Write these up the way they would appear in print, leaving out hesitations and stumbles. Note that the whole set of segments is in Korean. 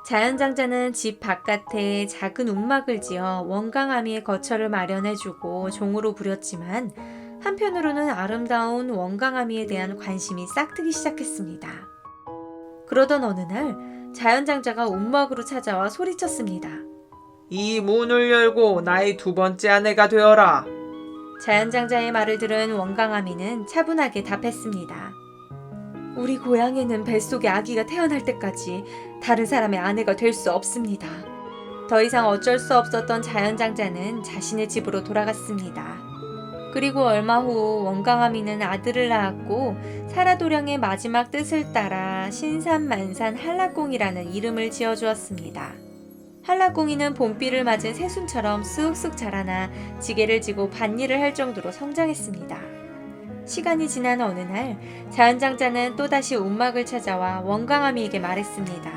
자연장자는 집 바깥에 작은 움막을 지어 원강아미의 거처를 마련해주고 종으로 부렸지만 한편으로는 아름다운 원강아미에 대한 관심이 싹트기 시작했습니다. 그러던 어느 날 자연장자가 움막으로 찾아와 소리쳤습니다. 이 문을 열고 나의 두 번째 아내가 되어라. 자연장자의 말을 들은 원강아미는 차분하게 답했습니다. 우리 고향에는 뱃속에 아기가 태어날 때까지 다른 사람의 아내가 될 수 없습니다. 더 이상 어쩔 수 없었던 자연장자는 자신의 집으로 돌아갔습니다. 그리고 얼마 후 원강아미는 아들을 낳았고 사라도령의 마지막 뜻을 따라 신산만산 한라꽁이라는 이름을 지어주었습니다. 한라꽁이는 봄비를 맞은 새순처럼 쑥쑥 자라나 지게를 지고 밭일을 할 정도로 성장했습니다. 시간이 지난 어느 날 자연장자는 또다시 움막을 찾아와 원강아미에게 말했습니다.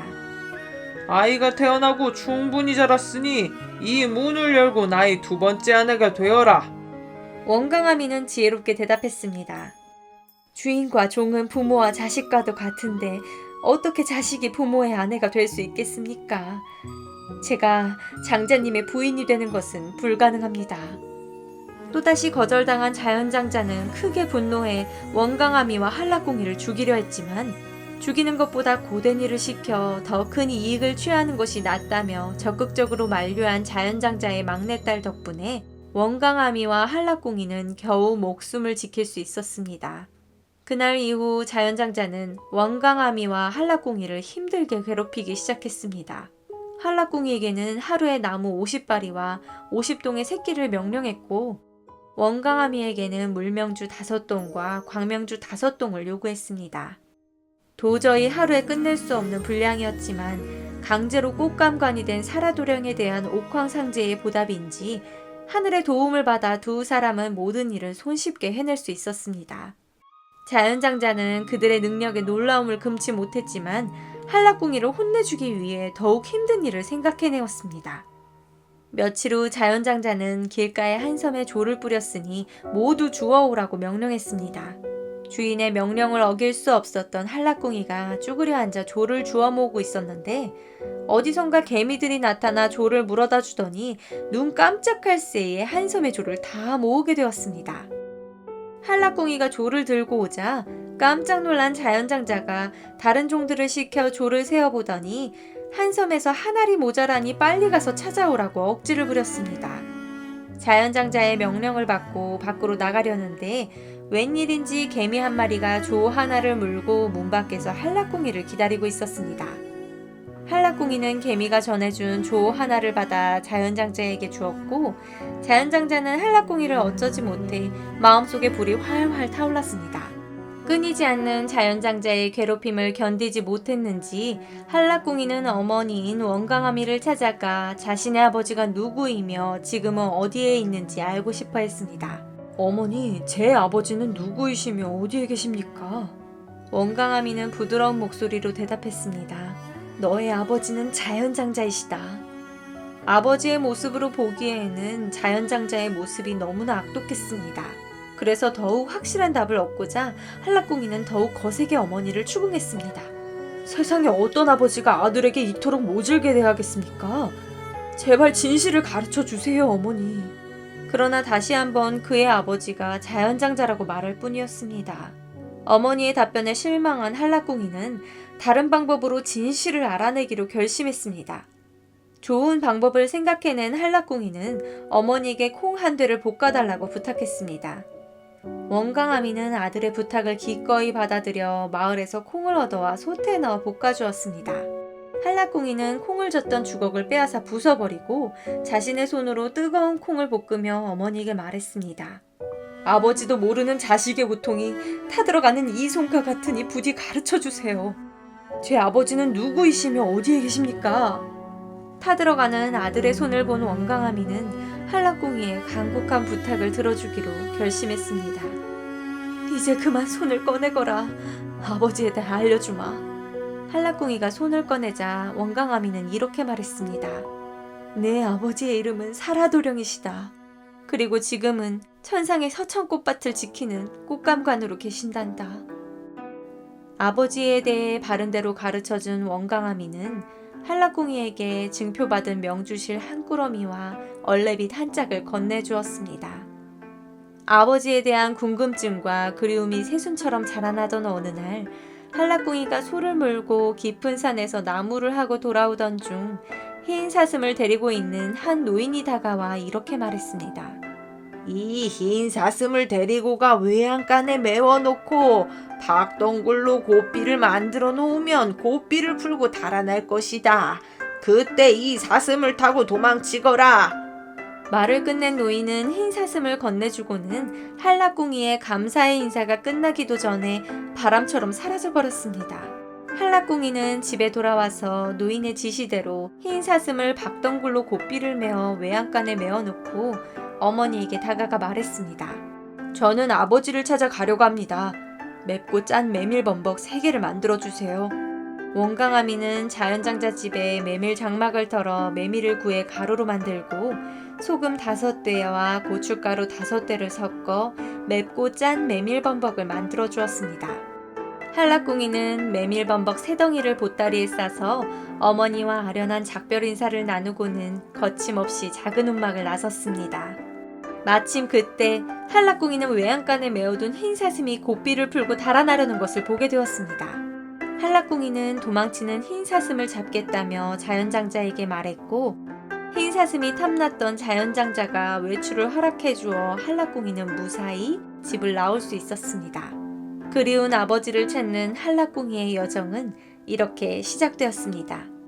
아이가 태어나고 충분히 자랐으니 이 문을 열고 나의 두 번째 아내가 되어라. 원강아미는 지혜롭게 대답했습니다. 주인과 종은 부모와 자식과도 같은데 어떻게 자식이 부모의 아내가 될 수 있겠습니까? 제가 장자님의 부인이 되는 것은 불가능합니다. 또다시 거절당한 자연장자는 크게 분노해 원강아미와 한라꽁이를 죽이려 했지만 죽이는 것보다 고된 일을 시켜 더 큰 이익을 취하는 것이 낫다며 적극적으로 만류한 자연장자의 막내딸 덕분에 원강아미와 한라꽁이는 겨우 목숨을 지킬 수 있었습니다. 그날 이후 자연장자는 원강아미와 한라꽁이를 힘들게 괴롭히기 시작했습니다. 한라꽁이에게는 하루에 나무 50바리와 50동의 새끼를 명령했고 원강아미에게는 물명주 5동과 광명주 5동을 요구했습니다. 도저히 하루에 끝낼 수 없는 분량이었지만 강제로 꽃감관이 된 사라도령에 대한 옥황상제의 보답인지 하늘의 도움을 받아 두 사람은 모든 일을 손쉽게 해낼 수 있었습니다. 자연장자는 그들의 능력에 놀라움을 금치 못했지만 한라꽁이를 혼내주기 위해 더욱 힘든 일을 생각해내었습니다. 며칠 후 자연장자는 길가의 한 섬에 조를 뿌렸으니 모두 주워오라고 명령했습니다. 주인의 명령을 어길 수 없었던 한라꽁이가 쭈그려 앉아 조를 주워 모으고 있었는데 어디선가 개미들이 나타나 조를 물어다 주더니 눈 깜짝할 새에 한 섬의 조를 다 모으게 되었습니다. 한라꽁이가 조를 들고 오자 깜짝 놀란 자연장자가 다른 종들을 시켜 조를 세어보더니 한 섬에서 한 알이 모자라니 빨리 가서 찾아오라고 억지를 부렸습니다. 자연장자의 명령을 받고 밖으로 나가려는데 웬일인지 개미 한 마리가 조 하나를 물고 문 밖에서 한라꽁이를 기다리고 있었습니다. 한라꽁이는 개미가 전해준 조 하나를 받아 자연장자에게 주었고 자연장자는 한라꽁이를 어쩌지 못해 마음속에 불이 활활 타올랐습니다. 끊이지 않는 자연장자의 괴롭힘을 견디지 못했는지 한라꽁이는 어머니인 원강아미를 찾아가 자신의 아버지가 누구이며 지금은 어디에 있는지 알고 싶어 했습니다. 어머니, 제 아버지는 누구이시며 어디에 계십니까? 원강아미는 부드러운 목소리로 대답했습니다. 너의 아버지는 자연장자이시다. 아버지의 모습으로 보기에는 자연장자의 모습이 너무나 악독했습니다. 그래서 더욱 확실한 답을 얻고자 한라꽁이는 더욱 거세게 어머니를 추궁했습니다. 세상에 어떤 아버지가 아들에게 이토록 모질게 대하겠습니까? 제발 진실을 가르쳐 주세요, 어머니. 그러나 다시 한번 그의 아버지가 자연장자라고 말할 뿐이었습니다. 어머니의 답변에 실망한 한라꽁이는 다른 방법으로 진실을 알아내기로 결심했습니다. 좋은 방법을 생각해낸 한라꽁이는 어머니에게 콩 한 대를 볶아달라고 부탁했습니다. 원강아미는 아들의 부탁을 기꺼이 받아들여 마을에서 콩을 얻어와 솥에 넣어 볶아주었습니다. 한라꽁이는 콩을 젓던 주걱을 빼앗아 부숴버리고 자신의 손으로 뜨거운 콩을 볶으며 어머니에게 말했습니다. 아버지도 모르는 자식의 고통이 타들어가는 이 손과 같으니 부디 가르쳐주세요. 제 아버지는 누구이시며 어디에 계십니까? 타들어가는 아들의 손을 본 원강아미는 한라꽁이의 간곡한 부탁을 들어주기로 결심했습니다. 이제 그만 손을 꺼내거라. 아버지에 대해 알려주마. 한라꽁이가 손을 꺼내자 원강아미는 이렇게 말했습니다. 내 아버지의 이름은 사라도령이시다. 그리고 지금은 천상의 서천꽃밭을 지키는 꽃감관으로 계신단다. 아버지에 대해 바른대로 가르쳐준 원강아미는 한라꿍이에게 증표받은 명주실 한 꾸러미와 얼레빗 한 짝을 건네주었습니다. 아버지에 대한 궁금증과 그리움이 새순처럼 자라나던 어느 날 한라꿍이가 소를 몰고 깊은 산에서 나무를 하고 돌아오던 중 흰 사슴을 데리고 있는 한 노인이 다가와 이렇게 말했습니다. 이 흰 사슴을 데리고 가 외양간에 메워놓고 박동굴로 고삐를 만들어 놓으면 고삐를 풀고 달아날 것이다. 그때 이 사슴을 타고 도망치거라. 말을 끝낸 노인은 흰 사슴을 건네주고는 한라꿍이의 감사의 인사가 끝나기도 전에 바람처럼 사라져버렸습니다. 한라꿍이는 집에 돌아와서 노인의 지시대로 흰 사슴을 박덩굴로 고삐를 메어 외양간에 메어놓고 어머니에게 다가가 말했습니다. 저는 아버지를 찾아 가려고 합니다. 맵고 짠 메밀범벅 3개를 만들어주세요. 원강아미는 자연장자 집에 메밀 장막을 털어 메밀을 구해 가루로 만들고 소금 5대와 고춧가루 5대를 섞어 맵고 짠 메밀범벅을 만들어 주었습니다. 한라꿍이는 메밀범벅 3덩이를 보따리에 싸서 어머니와 아련한 작별 인사를 나누고는 거침없이 작은 움막을 나섰습니다. 마침 그때 한라꿍이는 외양간에 메어둔 흰 사슴이 고삐를 풀고 달아나려는 것을 보게 되었습니다. 한라꿍이는 도망치는 흰 사슴을 잡겠다며 자연장자에게 말했고 흰 사슴이 탐났던 자연장자가 외출을 허락해주어 한라꿍이는 무사히 집을 나올 수 있었습니다. 그리운 아버지를 찾는 한라꿍이의 여정은 이렇게 시작되었습니다.